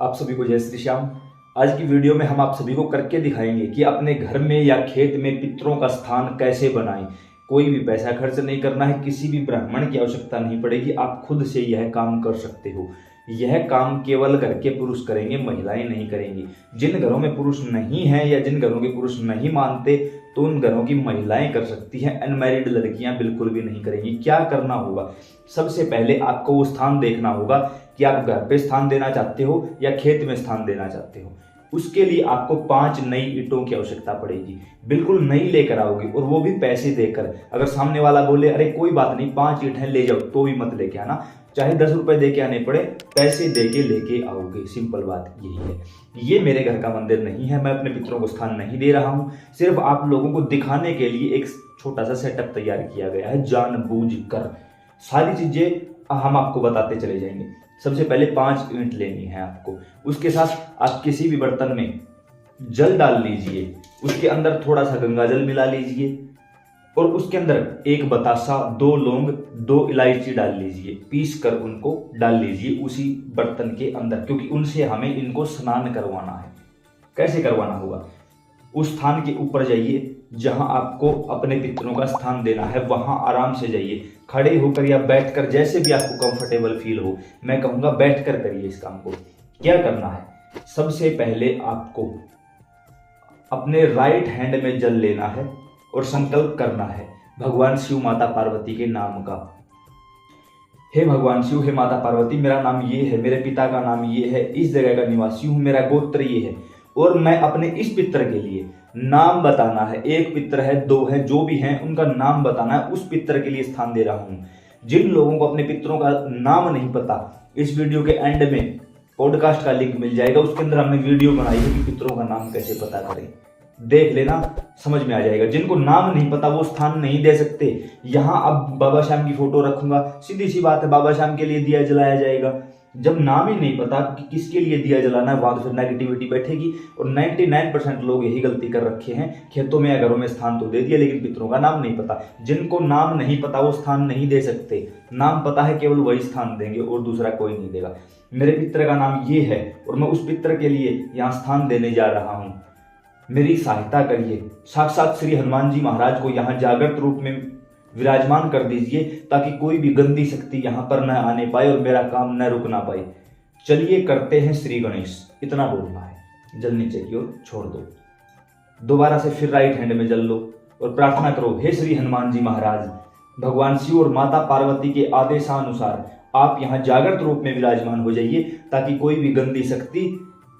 आप सभी को जय श्री श्याम। आज की वीडियो में हम आप सभी को करके दिखाएंगे कि अपने घर में या खेत में पितरों का स्थान कैसे बनाएं। कोई भी पैसा खर्च नहीं करना है, किसी भी ब्राह्मण की आवश्यकता नहीं पड़ेगी, आप खुद से यह काम कर सकते हो। यह काम केवल घर के पुरुष करेंगे, महिलाएं नहीं करेंगी। जिन घरों में पुरुष नहीं है या जिन घरों के पुरुष नहीं मानते तो उन घरों की महिलाएं कर सकती हैं, अनमैरिड लड़कियां बिल्कुल भी नहीं करेंगी। क्या करना होगा? सबसे पहले आपको वो स्थान देखना होगा कि आप घर पे स्थान देना चाहते हो या खेत में स्थान देना चाहते हो। उसके लिए आपको 5 नई ईंटों की आवश्यकता पड़ेगी। बिल्कुल नई लेकर आओगे और वो भी पैसे देकर। अगर सामने वाला बोले अरे कोई बात नहीं 5 ईंट हैं ले जाओ, तो भी मत लेके आना, चाहे 10 रुपए दे के आने पड़े, पैसे दे के लेके आओगे। सिंपल बात यही है। ये मेरे घर का मंदिर नहीं है, मैं अपने पितरों को स्थान नहीं दे रहा हूँ, सिर्फ आप लोगों को दिखाने के लिए एक छोटा सा सेटअप तैयार किया गया है। जानबूझकर सारी चीजें हम आपको बताते चले जाएंगे। सबसे पहले 5 ईंट लेनी है आपको। उसके साथ आप किसी भी बर्तन में जल डाल लीजिए, उसके अंदर थोड़ा सा गंगा जल मिला लीजिए और उसके अंदर 1 बतासा, 2 लौंग, 2 इलायची डाल लीजिए, पीस कर उनको डाल लीजिए उसी बर्तन के अंदर, क्योंकि उनसे हमें इनको स्नान करवाना है। कैसे करवाना होगा? उस स्थान के ऊपर जाइए जहां आपको अपने पितरों का स्थान देना है, वहां आराम से जाइए, खड़े होकर या बैठकर, जैसे भी आपको कंफर्टेबल फील हो। मैं कहूंगा बैठकर करिए इस काम को। क्या करना है? सबसे पहले आपको अपने राइट हैंड में जल लेना है और संकल्प करना है भगवान शिव, माता पार्वती के नाम का। हे भगवान शिव, हे माता पार्वती, मेरा नाम ये है, मेरे पिता का नाम ये है, इस जगह का निवासी हूं, मेरा गोत्र ये है और मैं अपने इस पितर के लिए नाम बताना है। 1 पितर है, 2 है, जो भी हैं उनका नाम बताना है। उस पितर के लिए स्थान दे रहा हूं। जिन लोगों को अपने पितरों का नाम नहीं पता, इस वीडियो के एंड में पॉडकास्ट का लिंक मिल जाएगा, उसके अंदर हमने वीडियो बनाई है कि पितरों का नाम कैसे पता करें। देख लेना, समझ में आ जाएगा। जिनको नाम नहीं पता वो स्थान नहीं दे सकते। यहां अब बाबा श्याम की फोटो रखूंगा, सीधी सी बात है, बाबा श्याम के लिए दिया जलाया जाएगा। जब नाम ही नहीं पता कि किसके लिए दिया जलाना है, वहां तो फिर नेगेटिविटी बैठेगी। और 99% लोग यही गलती कर रखे हैं, खेतों में या घरों में स्थान तो दे दिया लेकिन पितरों का नाम नहीं पता। जिनको नाम नहीं पता वो स्थान नहीं दे सकते। नाम पता है केवल वही स्थान देंगे और दूसरा कोई नहीं देगा। मेरे पितर का नाम ये है और मैं उस पितर के लिए यहाँ स्थान देने जा रहा हूँ, मेरी सहायता करिए। साक्षात श्री हनुमान जी महाराज को यहाँ जागृत रूप में विराजमान कर दीजिए ताकि कोई भी गंदी शक्ति यहाँ पर न आने पाए और मेरा काम न रुक ना पाए। चलिए करते हैं श्री गणेश, इतना बोलना है। जल नीचे की ओर छोड़ दो। दोबारा से फिर राइट हैंड में जल लो और प्रार्थना करो, हे श्री हनुमान जी महाराज, भगवान शिव और माता पार्वती के आदेशानुसार आप यहाँ जागृत रूप में विराजमान हो जाइए ताकि कोई भी गंदी शक्ति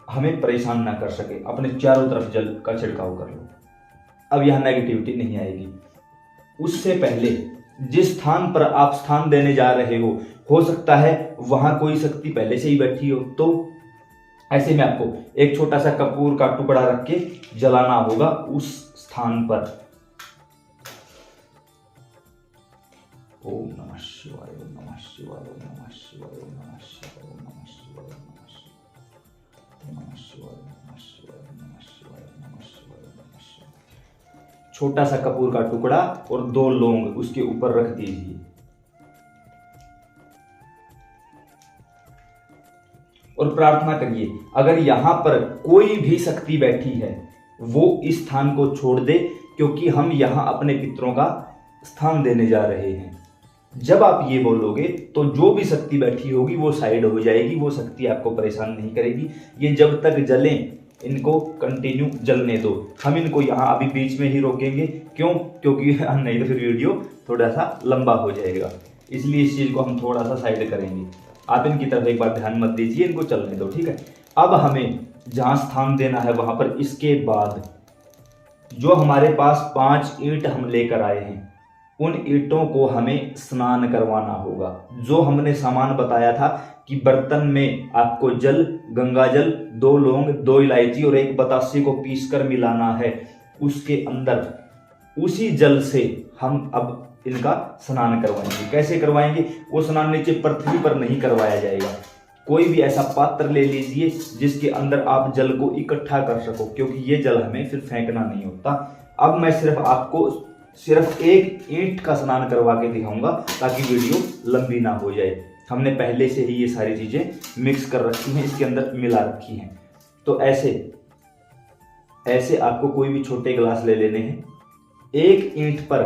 हमें परेशान ना कर सके। अपने चारों तरफ जल का छिड़काव कर लो। अब यहाँ नेगेटिविटी नहीं आएगी। उससे पहले जिस स्थान पर आप स्थान देने जा रहे हो सकता है वहां कोई शक्ति पहले से ही बैठी हो, तो ऐसे में आपको एक छोटा सा कपूर का टुकड़ा रख के जलाना होगा उस स्थान पर। ओम नमः शिवाय, ओम नमः शिवाय, ओम नमः शिवाय, ओम नमः शिवाय, ओम नमः शिवाय, ओम नमः शिवाय, ओम नमः शिवाय, ओम नमः शिवाय, ओम नमः शिवाय, ओम नमः शिवाय, ओम नमः शिवाय। छोटा सा कपूर का टुकड़ा और 2 लौंग उसके ऊपर रख दीजिए और प्रार्थना करिए, अगर यहां पर कोई भी शक्ति बैठी है वो इस स्थान को छोड़ दे, क्योंकि हम यहां अपने पितरों का स्थान देने जा रहे हैं। जब आप ये बोलोगे तो जो भी शक्ति बैठी होगी वो साइड हो जाएगी, वो शक्ति आपको परेशान नहीं करेगी। ये जब तक जलें इनको कंटिन्यू जलने दो। हम इनको यहाँ अभी बीच में ही रोकेंगे, क्यों? क्योंकि नहीं तो फिर वीडियो थोड़ा सा लंबा हो जाएगा, इसलिए इस चीज को हम थोड़ा सा साइड करेंगे। आप इनकी तरफ एक बार ध्यान मत दीजिए, इनको चलने दो, ठीक है। अब हमें जहां स्थान देना है वहां पर इसके बाद जो हमारे पास 5 ईंट हम लेकर आए हैं उन ईंटों को हमें स्नान करवाना होगा। जो हमने सामान बताया था कि बर्तन में आपको जल, गंगा जल, 2 लौंग, 2 इलायची और 1 बतासे को पीसकर मिलाना है, उसके अंदर उसी जल से हम अब इनका स्नान करवाएंगे। कैसे करवाएंगे? वो स्नान नीचे पृथ्वी पर नहीं करवाया जाएगा। कोई भी ऐसा पात्र ले लीजिए जिसके अंदर आप जल को इकट्ठा कर सको, क्योंकि ये जल हमें फिर फेंकना नहीं होता। अब मैं सिर्फ 1 ईंट का स्नान करवा के दिखाऊंगा ताकि वीडियो लंबी ना हो जाए। हमने पहले से ही ये सारी चीज़ें मिक्स कर रखी हैं, इसके अंदर मिला रखी हैं। तो ऐसे आपको कोई भी छोटे गिलास ले लेने हैं। एक ईंट पर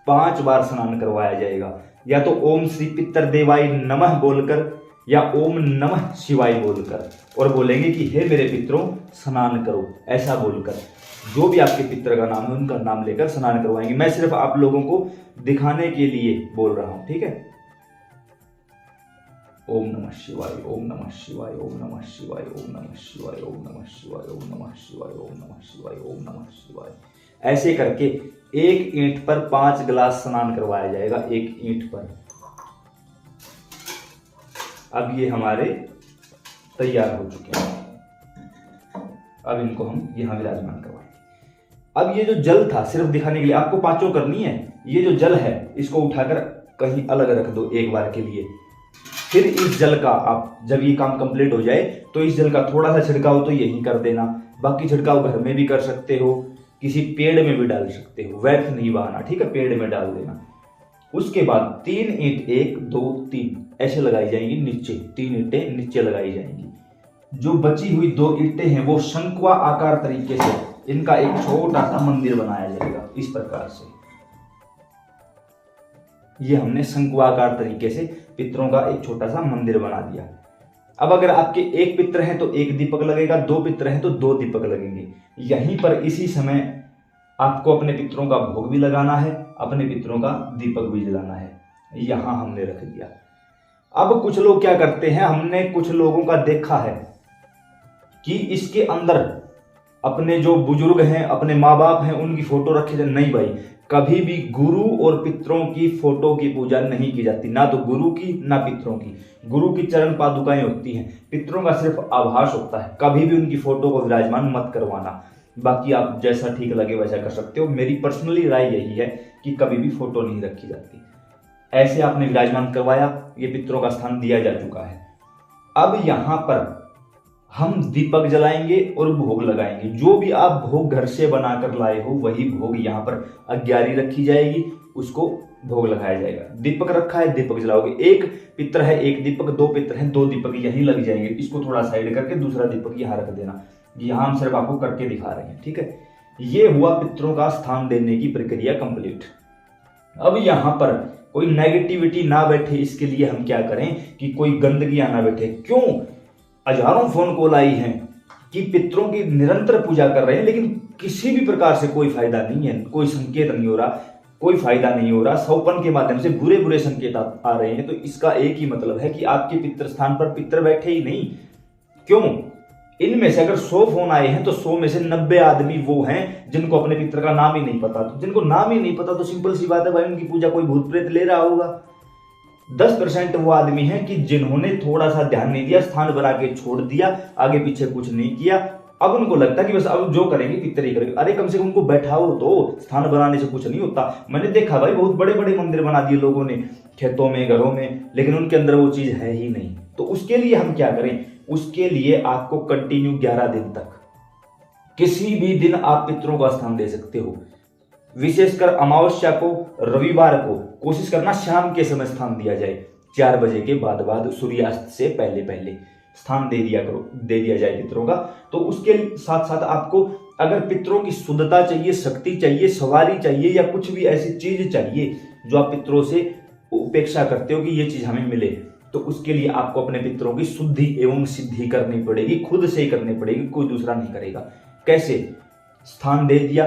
5 बार स्नान करवाया जाएगा, या तो ओम श्री पितर देवाय नमः बोलकर या ओम नमः शिवाय बोलकर, और बोलेंगे कि हे मेरे पितरों स्नान करो, ऐसा बोलकर जो भी आपके पितर का नाम है उनका नाम लेकर स्नान करवाएंगे। मैं सिर्फ आप लोगों को दिखाने के लिए बोल रहा हूं, ठीक है। ओम नमः शिवाय, ओम नमः शिवाय, ओम नमः शिवाय, ओम नमः शिवाय, ओम नमः शिवाय, ओम नमः शिवाय, ओम नमः शिवाय, ओम नमः शिवाय। ऐसे करके एक ईंट पर 5 गिलास स्नान करवाया जाएगा, एक ईंट पर। अब ये हमारे तैयार हो चुके हैं। अब इनको हम यहां विराजमान करवाएंगे। अब ये जो जल था सिर्फ दिखाने के लिए, आपको 5 करनी है। ये जो जल है इसको उठाकर कहीं अलग रख दो एक बार के लिए। फिर इस जल का आप जब ये काम कंप्लीट हो जाए तो इस जल का थोड़ा सा छिड़काव तो यही कर देना, बाकी छिड़काव घर में भी कर सकते हो, किसी पेड़ में भी डाल सकते हो, व्यर्थ नहीं बहाना, ठीक है, पेड़ में डाल देना। उसके बाद 3 ईंट 1 2 3 ऐसे लगाई जाएंगी नीचे, 3 ईंटें नीचे लगाई जाएंगी। जो बची हुई 2 ईंटें हैं वो शंक्वा आकार तरीके से इनका एक छोटा सा मंदिर बनाया जाएगा। इस प्रकार से ये हमने शंक्वाकार तरीके से पितरों का एक छोटा सा मंदिर बना दिया। अब अगर आपके 1 पितर हैं तो 1 दीपक लगेगा, 2 पितर हैं तो 2 दीपक लगेंगे। यहीं पर इसी समय आपको अपने पितरों का भोग भी लगाना है, अपने पितरों का दीपक भी जलाना है। यहां हमने रख दिया। अब कुछ लोग क्या करते हैं, हमने कुछ लोगों का देखा है कि इसके अंदर अपने जो बुजुर्ग हैं, अपने माँ बाप हैं, उनकी फोटो रखी जाए। नहीं भाई, कभी भी गुरु और पितरों की फोटो की पूजा नहीं की जाती, ना तो गुरु की ना पितरों की। गुरु की चरण पादुकाएं होती हैं, पितरों का सिर्फ आभास होता है। कभी भी उनकी फोटो को विराजमान मत करवाना। बाकी आप जैसा ठीक लगे वैसा कर सकते हो। मेरी पर्सनली राय यही है कि कभी भी फोटो नहीं रखी जाती। ऐसे आपने विराजमान करवाया, ये पितरों का स्थान दिया जा चुका है। अब यहां पर हम दीपक जलाएंगे और भोग लगाएंगे। जो भी आप भोग घर से बनाकर लाए हो वही भोग यहाँ पर अग्यारी रखी जाएगी, उसको भोग लगाया जाएगा। दीपक रखा है, दीपक जलाओगे। 1 पितर है 1 दीपक, 2 पितर हैं 2 दीपक यहीं लग जाएंगे। इसको थोड़ा साइड करके दूसरा दीपक यहाँ रख देना। यहाँ हम सिर्फ आपको करके दिखा रहे हैं, ठीक है। ये हुआ पितरों का स्थान देने की प्रक्रिया कंप्लीट। अब यहाँ पर कोई नेगेटिविटी ना बैठे, इसके लिए हम क्या करें कि कोई गंदगी ना बैठे। क्यों हजारों फोन कॉल आई हैं कि पितरों की निरंतर पूजा कर रहे हैं, लेकिन किसी भी प्रकार से कोई फायदा नहीं है, कोई संकेत नहीं हो रहा, कोई फायदा नहीं हो रहा। सौपन के माध्यम से बुरे बुरे संकेत आ रहे हैं। तो इसका एक ही मतलब है कि आपके पितृ स्थान पर पितर बैठे ही नहीं। क्यों? इनमें से अगर 100 फोन आए हैं तो 100 में से 90 आदमी वो हैं जिनको अपने पितर का नाम ही नहीं पता। तो जिनको नाम ही नहीं पता तो सिंपल सी बात है भाई, उनकी पूजा कोई भूत प्रेत ले रहा होगा। 10% वो आदमी हैं कि जिन्होंने थोड़ा सा ध्यान नहीं दिया, स्थान बना के छोड़ दिया, आगे पीछे कुछ नहीं किया। अब उनको लगता है कि बस अब जो करेंगे पितर ही करेंगे। अरे कम से कम उनको बैठाओ तो, स्थान बनाने से कुछ नहीं होता। मैंने देखा भाई बहुत बड़े बड़े मंदिर बना दिए लोगों ने, खेतों में, घरों में, लेकिन उनके अंदर वो चीज है ही नहीं। तो उसके लिए हम क्या करें? उसके लिए आपको कंटिन्यू 11 दिन तक किसी भी दिन आप पितरों का स्थान दे सकते हो। विशेषकर अमावस्या को, रविवार को कोशिश करना शाम के समय स्थान दिया जाए। 4 बजे के बाद सूर्यास्त से पहले पहले स्थान दे दिया जाए पितरों का। तो उसके साथ साथ आपको अगर पितरों की शुद्धता चाहिए, शक्ति चाहिए, सवारी चाहिए, या कुछ भी ऐसी चीज चाहिए जो आप पितरों से उपेक्षा करते हो कि ये चीज हमें मिले, तो उसके लिए आपको अपने पितरों की शुद्धि एवं सिद्धि करनी पड़ेगी, खुद से ही करनी पड़ेगी, कोई दूसरा नहीं करेगा। कैसे? स्थान दे दिया,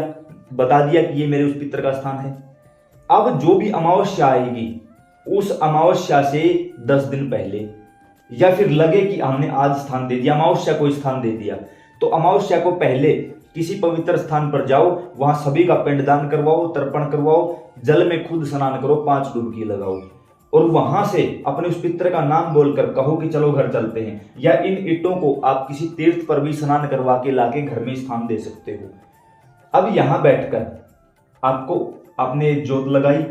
बता दिया कि ये मेरे उस पितर का स्थान है। अब जो भी अमावस्या आएगी उस अमावस्या से 10 दिन पहले, या फिर लगे कि हमने आज स्थान दे दिया, अमावस्या को स्थान दे दिया, तो अमावस्या को पहले किसी पवित्र स्थान पर जाओ, वहां सभी का पिंडदान करवाओ, तर्पण करवाओ, जल में खुद स्नान करो, 5 डुबकी लगाओ, और वहां से अपने उस पितर का नाम बोलकर कहो कि चलो घर चलते हैं। या इन ईंटों को आप किसी तीर्थ पर भी स्नान करवा के लाके घर में स्थान दे सकते हो। अब यहां बैठकर आपको आपने जोत लगाई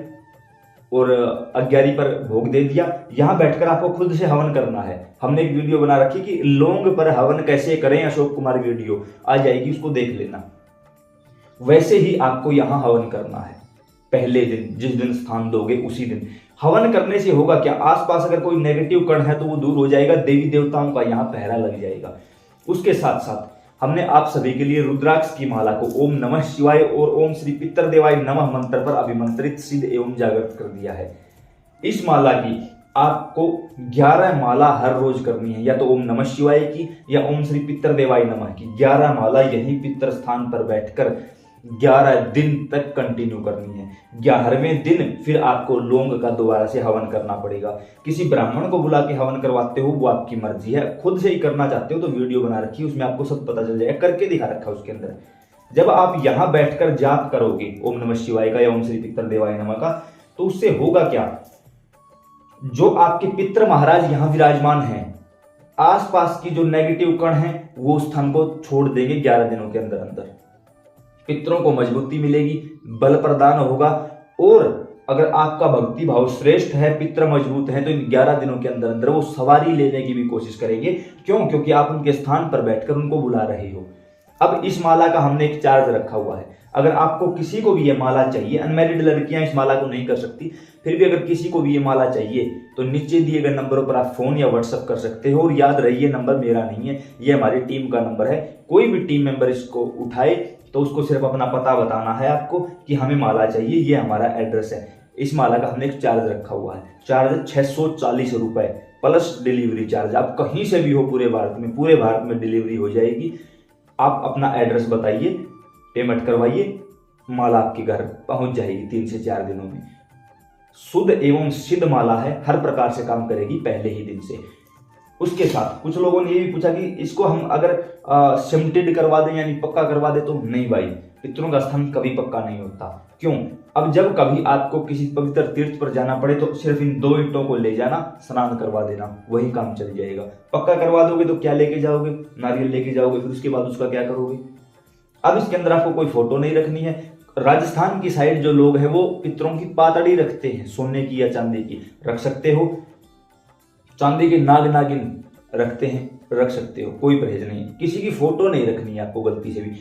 और अग्यारी पर भोग दे दिया, यहां बैठकर आपको खुद से हवन करना है। हमने एक वीडियो बना रखी कि लौंग पर हवन कैसे करें, अशोक कुमार वीडियो आ जाएगी, उसको देख लेना। वैसे ही आपको यहां हवन करना है पहले दिन, जिस दिन स्थान दोगे उसी दिन। हवन करने से होगा क्या, आसपास अगर कोई नेगेटिव कण है तो वो दूर हो जाएगा, देवी देवताओं का यहाँ पहरा लग जाएगा। उसके साथ साथ हमने आप सभी के लिए रुद्राक्ष की माला को ओम नमः शिवाय और ओम श्री पितृदेवाय नमः मंत्र पर अभिमंत्रित, सिद्ध एवं जागृत कर दिया है। इस माला की आपको 11 माला हर रोज करनी है, या तो ओम नमः शिवाय की या ओम श्री पितृदेवाय नमः की 11 माला यहीं पितृ स्थान पर बैठकर 11 दिन तक कंटिन्यू करनी है। 11वें दिन फिर आपको लौंग का दोबारा से हवन करना पड़ेगा। किसी ब्राह्मण को बुला के हवन करवाते हो वो आपकी मर्जी है, खुद से ही करना चाहते हो तो वीडियो बना रखी है, उसमें आपको सब पता चल जाएगा, करके दिखा रखा है उसके अंदर। जब आप यहां बैठकर जाप करोगे ओम नमः शिवाय का या ओम श्री पितृदेवाय नमः का, तो उससे होगा क्या, जो आपके पितृ महाराज यहां विराजमान हैं, आसपास की जो नेगेटिव कण है वो स्थान को छोड़ देंगे 11 दिनों के अंदर अंदर। पितरों को मजबूती मिलेगी, बल प्रदान होगा, और अगर आपका भक्ति भाव श्रेष्ठ है, पितर मजबूत है, तो इन 11 दिनों के अंदर अंदर वो सवारी लेने की भी कोशिश करेंगे। क्यों? क्योंकि आप उनके स्थान पर बैठकर उनको बुला रहे हो। अब इस माला का हमने एक चार्ज रखा हुआ है। अगर आपको किसी को भी ये माला चाहिए, अनमैरिड लड़कियां इस माला को नहीं कर सकती, फिर भी अगर किसी को भी ये माला चाहिए तो नीचे दिए गए नंबरों पर आप फोन या व्हाट्सएप कर सकते हो। और याद रहिए, नंबर मेरा नहीं है, ये हमारी टीम का नंबर है। कोई भी टीम मेंबर इसको उठाए तो उसको सिर्फ अपना पता बताना है आपको कि हमें माला चाहिए, ये हमारा एड्रेस है। इस माला का हमने एक चार्ज रखा हुआ है, चार्ज 640 रुपए प्लस डिलीवरी चार्ज। आप कहीं से भी हो पूरे भारत में डिलीवरी हो जाएगी। आप अपना एड्रेस बताइए, पेमेंट करवाइए, माला आपके घर पहुंच जाएगी 3 से 4 दिनों में। शुद्ध एवं सिद्ध माला है, हर प्रकार से काम करेगी पहले ही दिन से। उसके साथ कुछ लोगों ने ये भी पूछा कि इसको हम अगर सिमटेड करवा दें यानी पक्का करवा दें, तो नहीं भाई, पितरों का स्थान कभी पक्का नहीं होता। क्यों? अब जब कभी आपको किसी पवित्र तीर्थ पर जाना पड़े तो सिर्फ इन 2 ईंटों को ले जाना, स्नान करवा देना, वही काम चल जाएगा। पक्का करवा दोगे तो क्या लेके जाओगे? नारियल लेके जाओगे, फिर उसके बाद उसका क्या करोगे? अब इसके अंदर आपको कोई फोटो नहीं रखनी है। राजस्थान की साइड जो लोग हैं वो पितरों की पातड़ी रखते हैं, सोने की या चांदी की, रख सकते हो। चांदी के नागिन रखते हैं, रख सकते हो, कोई परहेज नहीं। किसी की फोटो नहीं रखनी है आपको, गलती से भी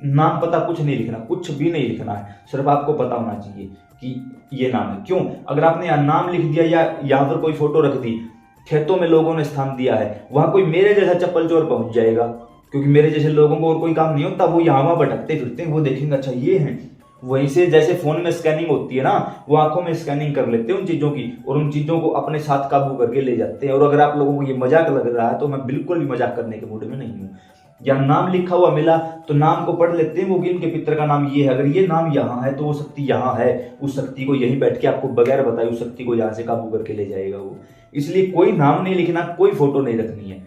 नाम पता कुछ नहीं लिखना, कुछ भी नहीं लिखना है, सिर्फ आपको पता होना चाहिए कि ये नाम है। क्यों? अगर आपने यहाँ नाम लिख दिया या यहाँ पर कोई फोटो रख दी, खेतों में लोगों ने स्थान दिया है, वहां कोई मेरे जैसा चप्पल चोर पहुंच जाएगा, क्योंकि मेरे जैसे लोगों को और कोई काम नहीं होता, वो यहाँ वहां भटकते फिरते हैं, वो देखेंगे अच्छा ये है। वहीं से जैसे फोन में स्कैनिंग होती है ना, वो आंखों में स्कैनिंग कर लेते हैं उन चीजों की, और उन चीजों को अपने साथ काबू करके ले जाते हैं। और अगर आप लोगों को ये मजाक लग रहा है तो मैं बिल्कुल भी मजाक करने के मूड में नहीं हूँ। या नाम लिखा हुआ मिला तो नाम को पढ़ लेते हैं, वो कि इनके पितर का नाम ये है, अगर ये नाम यहाँ है तो वो शक्ति यहाँ है, उस शक्ति को यहीं बैठ के आपको बगैर बताए उस शक्ति को यहाँ से काबू करके ले जाएगा वो। इसलिए कोई नाम नहीं लिखना, कोई फोटो नहीं रखनी है।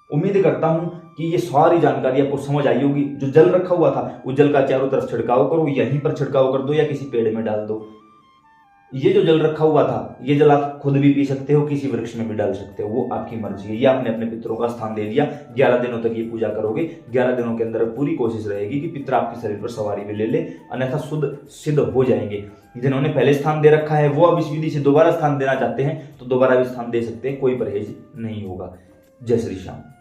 उम्मीद करता हूं कि ये सारी जानकारी आपको समझ आई होगी। जो जल रखा हुआ था वो जल का चारों तरफ छिड़काव करो, यहीं पर छिड़काव कर दो या किसी पेड़ में डाल दो। ये जो जल रखा हुआ था ये जल आप खुद भी पी सकते हो, किसी वृक्ष में भी डाल सकते हो, वो आपकी मर्जी है। ये आपने अपने पितरों का स्थान दे दिया, 11 दिनों तक ये पूजा करोगे। 11 दिनों के अंदर पूरी कोशिश रहेगी कि पितर आपके शरीर पर सवारी भी ले ले, अन्यथा शुद्ध सिद्ध हो जाएंगे। जिन्होंने पहले स्थान दे रखा है वो अब इस विधि से दोबारा स्थान देना चाहते हैं तो दोबारा भी स्थान दे सकते हैं, कोई परहेज नहीं होगा। जय श्री श्याम।